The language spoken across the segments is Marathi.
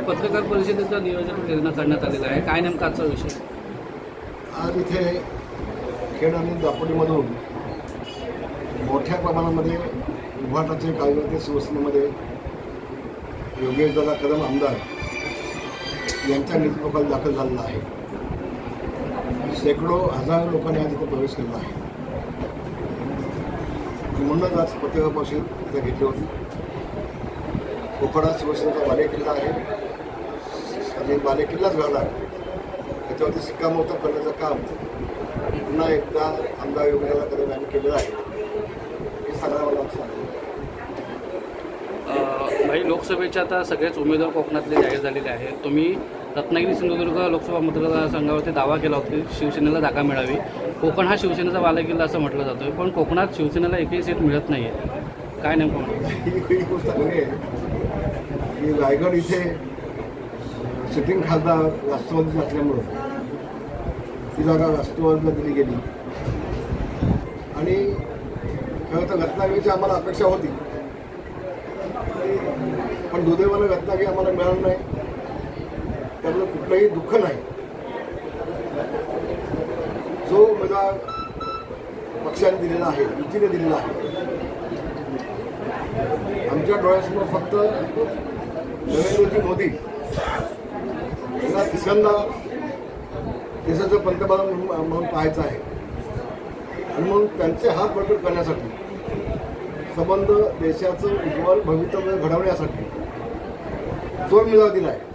पत्रकार परिषदेचं नियोजन करण्यात आलेलं आहे, काय नेमका आजचा विषय? आज इथे खेड आणि दापोलीमधून मोठ्या प्रमाणामध्ये उभाटाचे कार्यकर्ते शिवसेनेमध्ये योगेशदादा कदम आमदार यांच्या नेतृत्वाखाली दाखल झालेला आहे. शेकडो हजारो लोकांनी आज इथे प्रवेश केला आहे. म्हणूनच आज पत्रकार परिषद इथे घेतली होती. कोकणात शिवसेनेचा बालेकिल्ला आहे आणि बालेकिल्लाच घाला त्याच्यावरती शिक्कामोर्तब करण्याचं काम पुन्हा एकदा आमदार योगेशदादा कदम यांनी केलेलं आहे. हे सगळं मला सांगितलं. भाई, लोकसभेच्या आता सगळेच उमेदवार कोकणातले जाहीर झालेले आहेत. तुम्ही रत्नागिरी सिंधुदुर्ग लोकसभा मतदारसंघावरती दावा केला होता की शिवसेनेला जागा मिळावी. कोकण हा शिवसेनेचा बालेकिल्ला असं म्हटलं जातं, पण कोकणात शिवसेनेला एकही सीट मिळत नाही आहे. काय नेमकं म्हणतो? ही गोष्ट आहे की रायगड इथे सिटिंग खासदार राष्ट्रवादीच असल्यामुळं ती जागा राष्ट्रवादीला दिली गेली आणि खरं तर रत्नागिरीची आम्हाला अपेक्षा होती, पण दुर्दैवानं रत्नागिरी आम्हाला मिळालं नाही. त्यामुळे कुठलंही दुःख नाही. जो उमेदवार पक्षाने दिलेला आहे, युतीने दिलेला आहे, आमच्या डोळ्यासमोर फक्त नरेंद्रजी मोदी यांना तिसऱ्यांदा देशाचं पंतप्रधान म्हणून पाहायचं आहे आणि म्हणून त्यांचे हात बळकट करण्यासाठी, संबंध देशाचं उज्ज्वल भवितव्य घडवण्यासाठी जो उमेदवार दिला आहे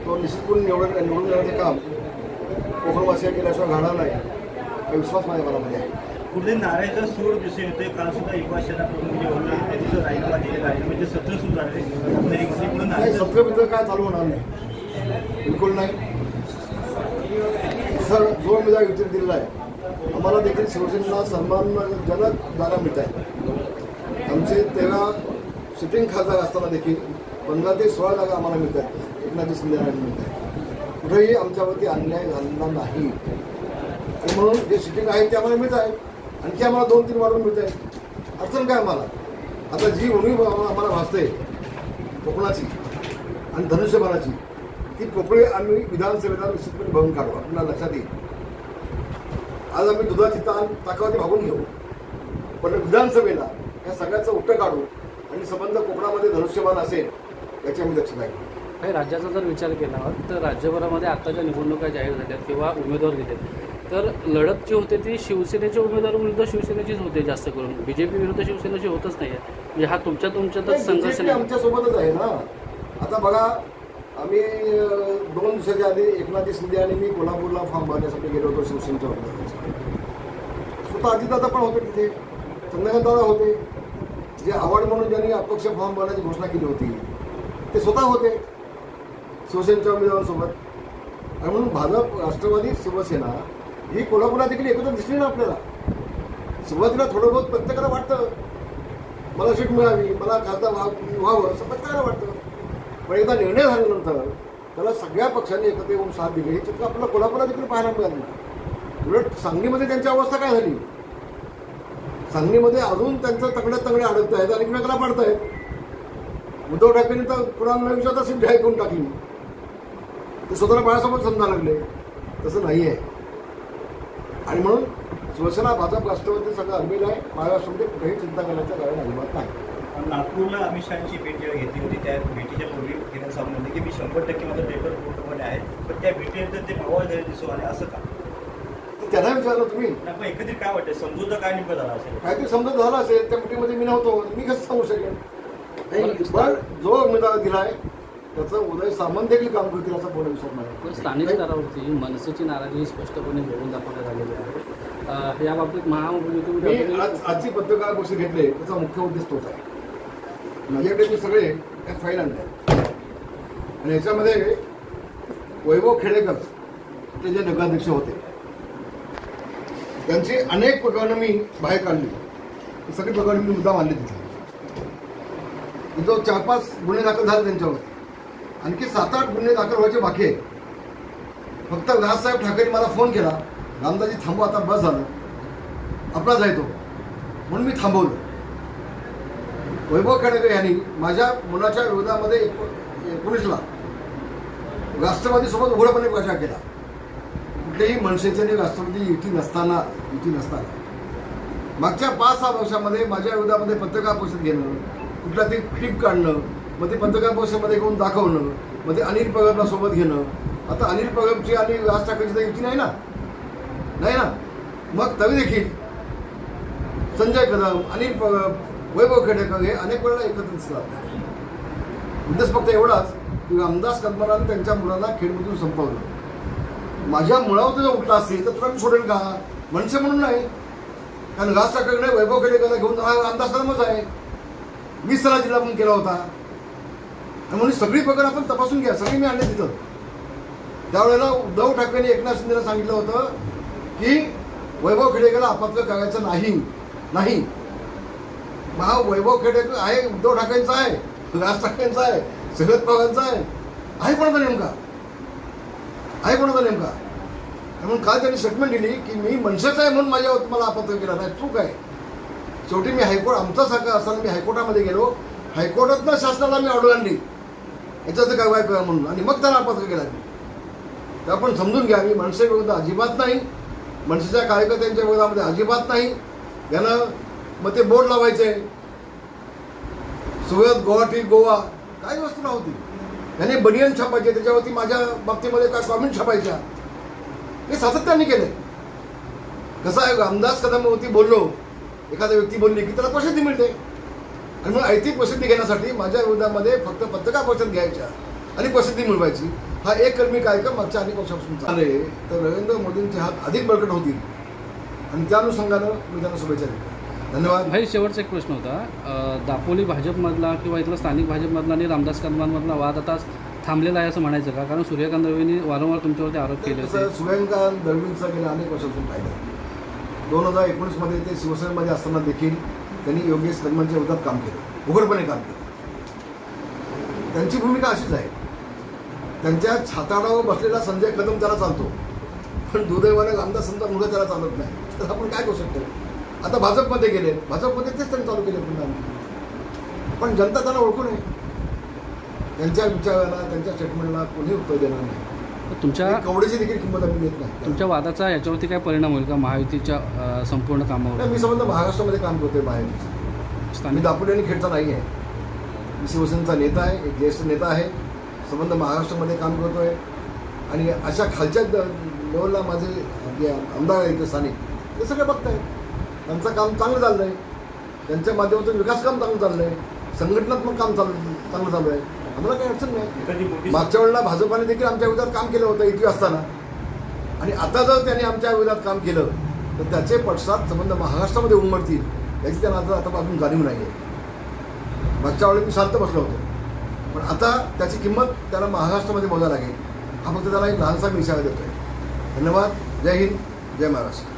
तो निश्चितपणे निवडून देण्याचं काम कोकणवासियांनी केल्याशिवाय घडणार नाही हा विश्वास माझ्या मनामध्ये आहे. पुढे नारायणचा सूर दिसून येतोय. काल सुद्धा युवा सेनाप्रमुख जे होते त्यांनी जो राजीनामा दिलेला आहे म्हणजे सत्र सुरू झाले नाही. सत्र मित्र काय चालू होणार नाही, बिलकुल नाही. सर, जो उमेदवार युतीने दिलेला आहे आम्हाला देखील शिवसेनेला सन्मानजनक जागा मिळत आहे. आमचे 13 सिटिंग खासदार असताना देखील 15 ते 16 जागा आम्हाला मिळत आहेत. एकनाथजी शिंदे यांना मिळत आहे. कुठेही आमच्यावरती अन्याय झालेला नाही आणि म्हणून जे सिटिंग आहे ते आम्हाला मिळत आहे. आणखी आम्हाला 2-3 वाढून मिळत आहे. अडचण काय आम्हाला? आता जी उणीव आम्हाला भासते कोकणाची आणि धनुष्यबाणाची, ती पोकळी आम्ही विधानसभेला निश्चितपणे भरून काढू. आपल्याला लक्षात येईल. आज आम्ही दुधाची ताकावरती भागून घेऊ, पण विधानसभेला या सगळ्याचं उत्तर काढू आणि संबंध कोकणामध्ये धनुष्यबाण असेल याची आम्ही दक्षता घेऊ. काही राज्याचा जर विचार केला तर राज्यभरामध्ये आत्ताच्या निवडणुका जाहीर झाल्यात किंवा उमेदवार दिले तर लढत जी होते ती शिवसेनेच्या उमेदवार विरुद्ध शिवसेनेचीच होते. जास्त करून बीजेपी विरुद्ध शिवसेनेची होतच नाही आहे. म्हणजे हा तुमच्यातच संघर्ष आमच्यासोबतच आहे ना. आता बघा, आम्ही 2 दिवसाच्या आधी एकनाथजी शिंदे आणि मी कोल्हापूरला फॉर्म भरण्यासाठी गेलो होतो शिवसेनेच्या उमेदवाराचे. स्वतः अजितदादा पण होते तिथे, चंद्रकांतदादा होते. जे आव्हाड म्हणून ज्यांनी अपक्ष फॉर्म भरण्याची घोषणा केली होती ते स्वतः होते शिवसेनेच्या उमेदवारांसोबत. आणि म्हणून भाजप, राष्ट्रवादी, शिवसेना ही कोल्हापुरात देखील एकत्र दिसली ना आपल्याला. सुरुवातीला थोडं बहुत प्रत्येकाला वाटतं मला सीट मिळावी, मला खासदार व्हावं असं प्रत्येकाला वाटतं. पण एकदा निर्णय झाल्यानंतर त्याला सगळ्या पक्षांनी एकत्र येऊन साथ दिली. हे चित्र आपल्याला कोल्हापुरात देखील पाहायला मिळालं नाही. उलट सांगलीमध्ये त्यांची अवस्था काय झाली? सांगलीमध्ये अजून त्यांचं तंगडे अडकत आहेत आणि एकमेकाला पाडत आहेत. उद्धव ठाकरेंनी तर कुणाला विचारता सीट जाहीर करून टाकली. ते स्वतःला बाळासोबत समजायला लागले. तसं नाही आहे. आणि म्हणून शिवसेना, भाजप, राष्ट्रवादी सगळं अडमेल आहे. महाराष्ट्रामध्ये कुठेही चिंता करण्याचं कारण अजिबात नाही. नागपूरला अमित शहाची भेट जेव्हा घेतली होती त्या भेटीच्या पूर्वी किरण साहेब म्हणले की मी 100% माझा पेपर पूर्णपणे आहे, पण त्या भेटीनंतर ते मावळ झाले दिसू आले. असं का? त्यांना विचारलं तुम्ही? पण एकंदरीत काय वाटतं, समजूत काय नेमकं झाला असेल? काहीतरी समजूत झाला असेल. त्या भेटीमध्ये मी नव्हतो, मी कसं सांगू शकेन? पण जो उमेदवार दिलाय त्याचं उदय सामंत देखील काम करतील असा पूर्ण विश्वास नाही. स्थानिक स्तरावरती मनसेची नाराजी स्पष्टपणे घेऊन दाखवण्यात आलेली आहे. याबाबतीत मी आजची पत्रकार परिषद घेतली त्याचा मुख्य उद्देश तोच आहे. माझ्याकडे मी सगळे त्यात फाईल आणले आणि याच्यामध्ये वैभव खेडेकर ते जे नगराध्यक्ष होते त्यांची अनेक प्रकरणं मी बाहेर काढली. सगळी प्रकरणं मी मुद्दा मांडली. तिथं 4-5 गुन्हे दाखल झाले त्यांच्यावर. आणखी 7-8 गुन्हे दाखल व्हायचे बाकी आहेत. फक्त राजसाहेब ठाकरे मला फोन केला, रामदाजी थांबवा, आता बस झालं, आपलाच आहे तो, म्हणून मी थांबवलं. वैभव खेडेकर यांनी माझ्या मुलाच्या विरोधामध्ये 19ला राष्ट्रवादी सोबत उघडपणे प्रचार केला. कुठल्याही मनसेची आणि राष्ट्रवादी युती नसताना मागच्या 5-6 वर्षामध्ये माझ्या विरोधामध्ये पत्रकार परिषद घेणं, कुठला ते क्लिप काढणं, मग ते पत्रकार परिषदेमध्ये घेऊन दाखवणं, मग ते अनिल परबला सोबत घेणं. आता अनिल परबची आणि राज ठाकरेची तर युती नाही ना. मग तरी देखील संजय कदम, अनिल परब, वैभव खेडेकर हे अनेक वेळेला एकत्र दिसतात. उद्देश फक्त एवढाच की रामदास कदमांनी त्यांच्या मुलाला खेडमधून संपवलं. माझ्या मुळावर जर उठला असेल तर तुला मी सोडेल का? मनसे म्हणून नाही, कारण राज ठाकरेकडे वैभव खेडेकरला घेऊन जाणार रामदास कदमच आहे. 20 साला जिल्हा पण केला होता. म्हणून सगळी प्रकरण आपण तपासून घ्या. सगळी मी आणले तिथं. त्यावेळेला उद्धव ठाकरेंनी एकनाथ शिंदेला सांगितलं होतं की वैभव खेडेकरला अपात्र करायचं नाही. हा वैभव खेडेकर आहे उद्धव ठाकरेंचा आहे, राज ठाकरेंचा आहे, शरद पवारांचा आहे कोणाचा नेमका? म्हणून काल त्यांनी स्टेटमेंट दिली की मी मनसेचा आहे म्हणून माझ्यावर मला अपात्र केला नाही. चूक आहे. शेवटी मी हायकोर्ट आमचा सारखा असताना मी हायकोर्टामध्ये गेलो. हायकोर्टातनं शासनाला मी ऑर्डर आणली याच्याचं कारवाई करा म्हणून, आणि मग त्याला अपात्र केला. तर आपण समजून घ्या, मी मनसे विरुद्ध अजिबात नाही, मनसेच्या कार्यकर्त्यांच्या विरोधामध्ये अजिबात नाही. यानं मग ते बोर्ड लावायचे सुरत, गुवाहाटी, गोवा, काय वस्तू नव्हती. याने बनियन छापायचे, त्याच्यावरती माझ्या बाबतीमध्ये काय कॉमेंट छापायच्या. हे सातत्याने केलंय. कसं आहे, रामदास कदमवरती बोललो, एखादा व्यक्ती बोलली की त्याला प्रसिद्धी मिळते, आणि मग ऐतिहासिक प्रसिद्धी घेण्यासाठी माझ्या विरोधामध्ये फक्त पत्रकार परिषद घ्यायच्या आणि प्रसिद्धी मिळवायची. हा एक कलमी कार्यक्रम मागच्या अनेक वर्षापासून चालू आहे. तर नरेंद्र मोदींचे हात अधिक बळकट होतील, आणि त्या अनुषंगानं मी त्यांना शुभेच्छा देतो. धन्यवाद. भाई, शेवटचा एक प्रश्न होता. दापोली भाजपमधला किंवा इथला स्थानिक भाजपमधला आणि रामदास कदमांमधला वाद आता थांबलेला आहे असं म्हणायचं का? कारण सूर्यकांत दळवींनी वारंवार तुमच्यावरती आरोप केले होते. सूर्यकांत दळवींचा गेल्या अनेक वर्षापासून फायदा. 2019मध्ये ते शिवसेनेमध्ये असताना देखील त्यांनी योगेश कदमांच्या विरोधात काम केलं, उघडपणे काम केलं. त्यांची भूमिका अशीच आहे. त्यांच्या छाताडावर बसलेला संजय कदम त्याला चालतो, पण दुर्दैवाने रामदासांचा मुलं त्याला चालत नाही. तर आपण काय करू शकतो? आता भाजपमध्ये गेले, भाजपमध्ये तेच त्यांनी चालू केले पुन्हा. पण जनता त्यांना ओळखू नये. त्यांच्या विचाराला, त्यांच्या स्टेटमेंटला कोणी उत्तर देणार नाही. तुमच्या कवडीची देखील किंमत आम्ही देत नाही. तुमच्या वादाचा याच्यावरती काय परिणाम होईल का महायुतीच्या संपूर्ण कामावर? मी संबंध महाराष्ट्रामध्ये काम करतोय. महायुतीचं मी दापोली आणि खेडचा नाही आहे. मी शिवसेनेचा नेता आहे, एक ज्येष्ठ नेता आहे. संबंध महाराष्ट्रामध्ये काम करतोय, आणि अशा खालच्या लेवलला माझे जे आमदार आहेत ते स्थानिक, ते सगळे बघताय. त्यांचं काम चांगलं चाललं आहे. त्यांच्या माध्यमातून विकास काम चांगलं चाललं आहे. संघटनात्मक काम चांगलं चालू आहे. आम्हाला काही अडचण नाही. मागच्या वेळेला भाजपाने देखील आमच्या विरोधात काम केलं होतं युती असताना, आणि आता जर त्यांनी आमच्या विरोधात काम केलं तर त्याचे पडसाद संबंध महाराष्ट्रामध्ये उमटतील याची त्यांना आता अजून जाणीव नाही आहे. मागच्या वेळेला मी शांत बसलो होतो, पण आता त्याची किंमत त्याला महाराष्ट्रामध्ये मोजायला लागेल. हा फक्त त्याला एक लहानसा मी इशारा देतोय. धन्यवाद. जय हिंद, जय महाराष्ट्र.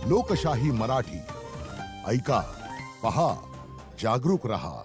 लोकशाही मराठी ऐका, पहा, जागरूक रहा.